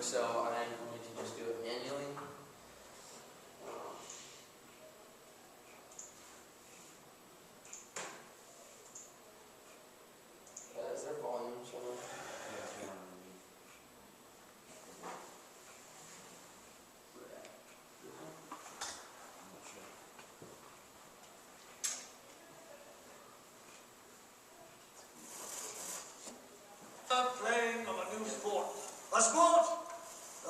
so I'm going to just do it manually. Is there volume somewhere? Playing of a new sport. A sport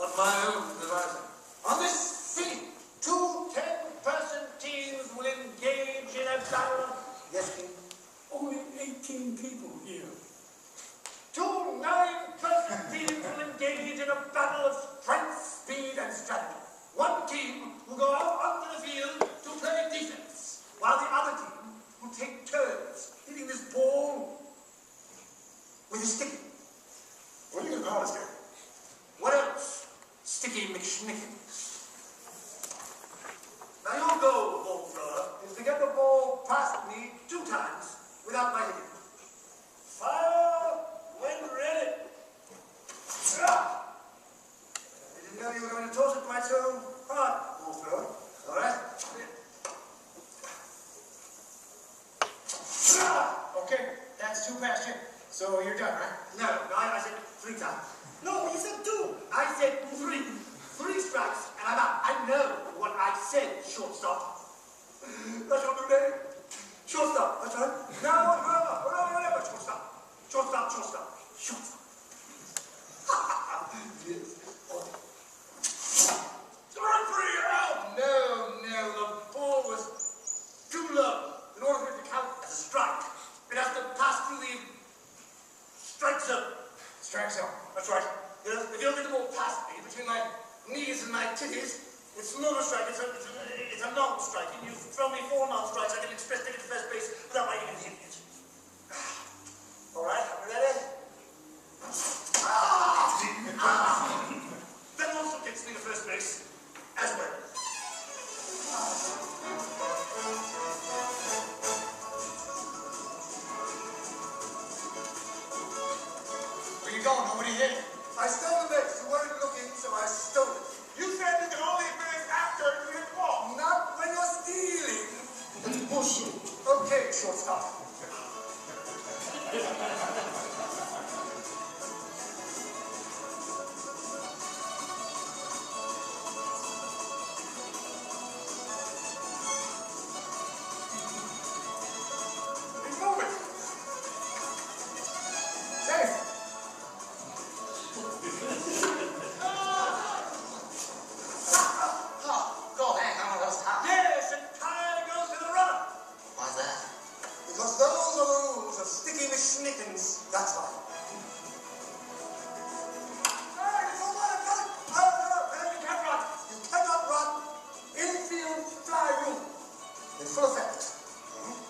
of my own devising. On this field, two 10-person teams will engage in a battle. Yes, King? Only 18 people here. Two 9-person teams will engage in a battle of strength, speed, and strategy. One team will go out onto the field to play defense, while the other team will take turns hitting this ball with a stick. What are you going to call this game? What else? Sticky McShnickens. Now your goal, ball thrower, is to get the ball past me 2 times without my hitting. Fire when ready. I didn't know you were going to toss it quite so hard, ball thrower. All right? Okay, that's 2 past you. So you're done, right? No, I said 3 times. No, you said 2. I said 3. 3 strikes and I'm out. I know what I said, shortstop. That's your new name. Shortstop, that's right. Now, whatever, shortstop. Shortstop. Yes. Strike 3, out. No, the ball was too low. In order for it to count as a strike, it has to pass through the strike zone. Strike zone. That's right. You know, if you don't get the ball past me, between my knees and my titties, it's not a strike, it's a non-strike. And you throw me 4 non-strikes, I can express take it to first base without my even hitting it. All right, are we ready? That also gets me to first base as well. Where you going? Nobody hit. I stole the base. You weren't looking, so I stole it. You said you can only finish after you hit the ball. Not when you're stealing. That's bullshit. Okay, shortstop. He's moving. Hey. Go hang on those top. Yes, and tie goes to the runner. Why's that? Because those are the rules of Sticky McShnickens. That's why. Hey, you don't want to cut it. No, you can't run. You cannot run. Infield fly rule. In full effect.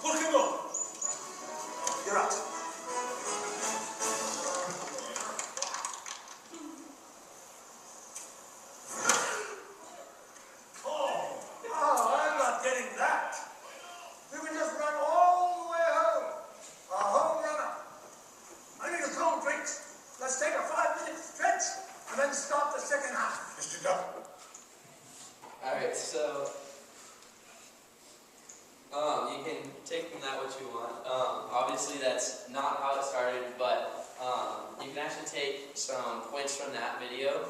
Pull him on. You're out. Oh, I'm not getting that. You can just run all the way home. A home runner. I need a cold drink. Let's take a 5-minute stretch and then start the second half. Mr. Duck. Alright, so you can take from that what you want. Obviously that's not how it started, but you can actually take some points from that video,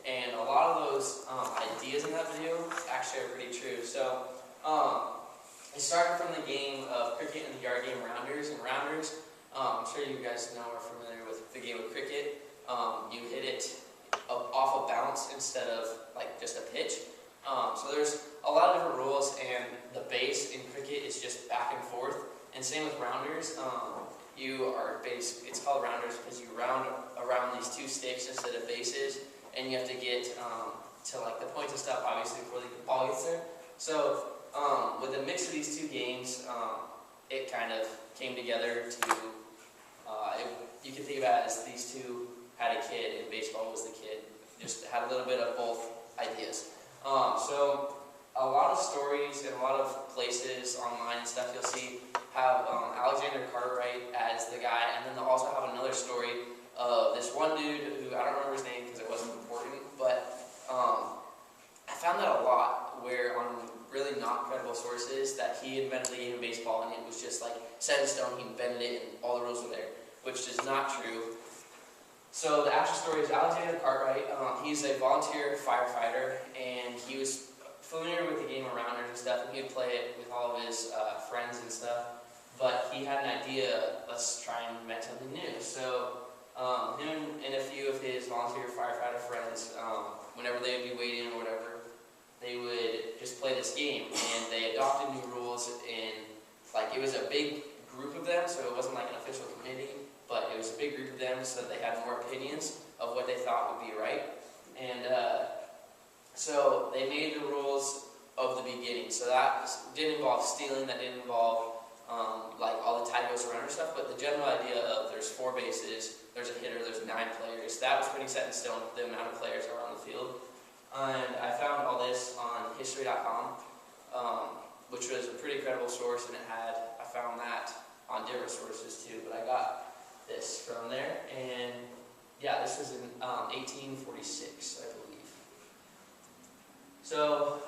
and a lot of those ideas in that video actually are pretty true. So it started from the game of cricket and the yard game rounders. And rounders, I'm sure you guys know or are familiar with the game of cricket. You hit it off a bounce instead of like just a pitch. So there's a lot of different rules, and the base in cricket is just back and forth. And same with rounders. It's called rounders because you round around these 2 sticks instead of bases, and you have to get to like the points and stuff, obviously, before the ball gets there. So with the mix of these 2 games, it kind of came together to, you can think about it as these 2 had a kid, and baseball was the kid. Just had a little bit of both ideas. So a lot of stories and a lot of places online and stuff you'll see have Alexander Cartwright as the guy, and then they'll also have another story of this one dude who, I don't remember his name because it wasn't important, sources that he invented the game of baseball and it was just like set in stone, he invented it and all the rules were there, which is not true. So the actual story is Alexander Cartwright. He's a volunteer firefighter and he was familiar with the game of rounders and stuff, and he would play it with all of his friends and stuff. But he had an idea, let's try and invent something new. So him and a few of his volunteer firefighter friends, whenever they would be waiting or whatever, they would just play this game. And they adopted new rules, and like it was a big group of them, so it wasn't like an official committee, but it was a big group of them, so they had more opinions of what they thought would be right. And so they made the rules of the beginning. So that didn't involve stealing, that didn't involve like all the tie goes around or stuff, but the general idea of there's 4 bases, there's a hitter, there's 9 players, that was pretty set in stone, the amount of players that are on the field. And I found all this on history.com, which was a pretty credible source, and I found that on different sources too, but I got this from there, and yeah, this was in 1846, I believe. So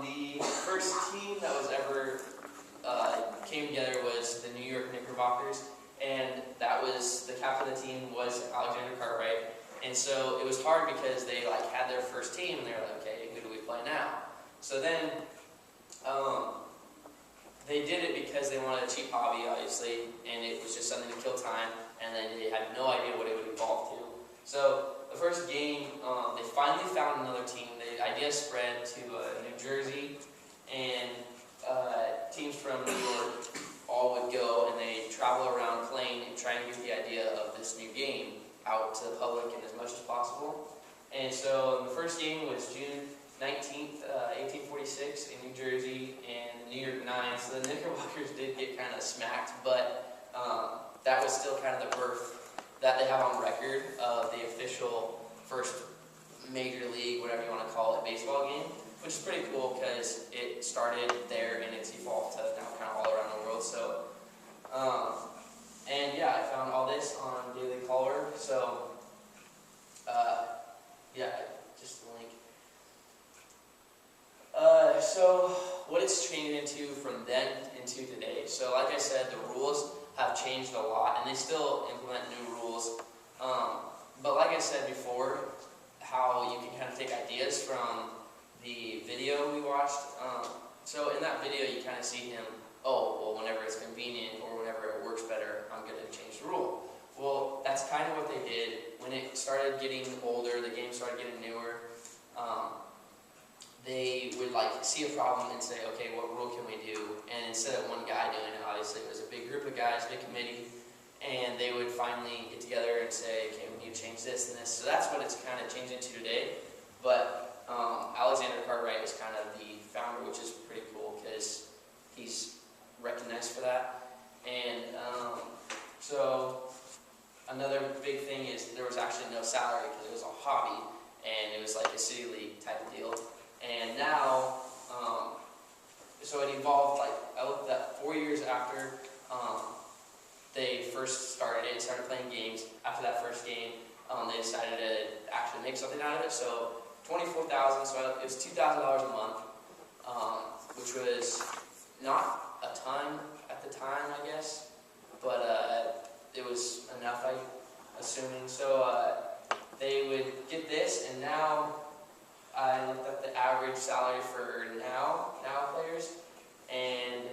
the first team that was ever came together was the New York Knickerbockers, and that was, the captain of the team was Alexander Cartwright, and so it was hard because they like had their first team, and they were like, okay, who do we play now? So then they did it because they wanted a cheap hobby, obviously, and it was just something to kill time, and then they had no idea what it would evolve to. So the first game, they finally found another team. The idea spread to New Jersey, and teams from New York all would go, and they travel around playing and trying to get the idea of this new game out to the public and as much as possible. And so the first game was June 19th, 1846 in New Jersey, and the New York Nine. So the Knickerbockers did get kind of smacked, but that was still kind of the birth that they have on record of the official first major league, whatever you want to call it, baseball game, which is pretty cool because it started there and it's evolved to now kind of all around the world. So, and yeah, I found all this on Daily Caller. So, yeah, just the link. So what it's changed into from then into today. So like I said, the rules have changed a lot, and they still implement new rules. But like I said before, how you can kind of take ideas from the video we watched. So in that video, you kind of see him, oh, well, whenever it's convenient or whenever it works better, I'm going to change the rule. Well, that's kind of what they did. When it started getting older, the game started getting newer, they would like see a problem and say, okay, what rule can we do? And instead of one guy doing it, obviously it was a big group of guys, big committee, and they would finally get together and say, okay, we need to change this and this. So that's what it's kind of changed into today. But Alexander Cartwright is kind of the founder, which is pretty cool because he's recognized for that. And so another big thing is there was actually no salary because it was a hobby, and it was like a city league type of deal. And now, so it evolved, like, I looked at 4 years after they first started playing games. After that first game, they decided to actually make something out of it. So 24,000, so it was $2,000 a month, which was not a ton at the time, I guess, but it was enough, I'm assuming. So they would get this, and now I looked at the average salary for now players, and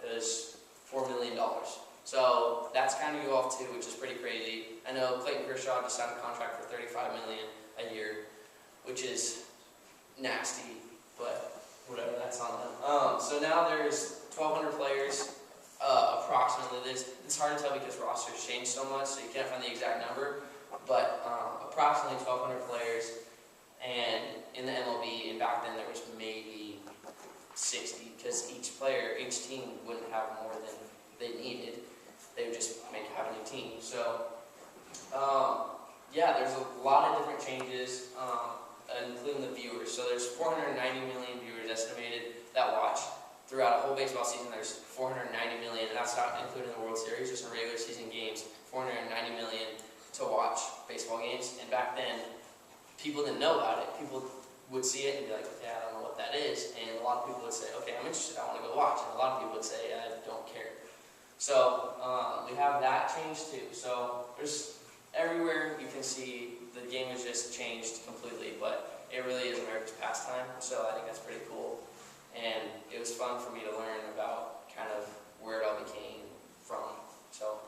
it was $4 million. So that's kind of you off too, which is pretty crazy. I know Clayton Kershaw just signed a contract for $35 million a year, which is nasty, but whatever, that's on them. So now there's 1,200 players, approximately. It's hard to tell because rosters change so much, so you can't find the exact number, but approximately 1,200 players. And in the MLB, and back then there was maybe 60, because each team wouldn't have more than they needed. They would just have a new team. So, yeah, there's a lot of different changes, including the viewers. So there's 490 million viewers estimated that watch. Throughout a whole baseball season, there's 490 million, and that's not including the World Series, just in regular season games, 490 million to watch baseball games. And back then, people didn't know about it. People would see it and be like, okay, I don't know what that is. And a lot of people would say, okay, I'm interested, I want to go watch. And a lot of people would say, I don't care. So we have that change too. So there's everywhere you can see the game has just changed completely, but it really is America's pastime. So I think that's pretty cool. And it was fun for me to learn about kind of where it all became from. So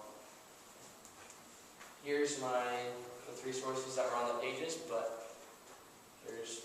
here's the 3 sources that were on the pages, but there's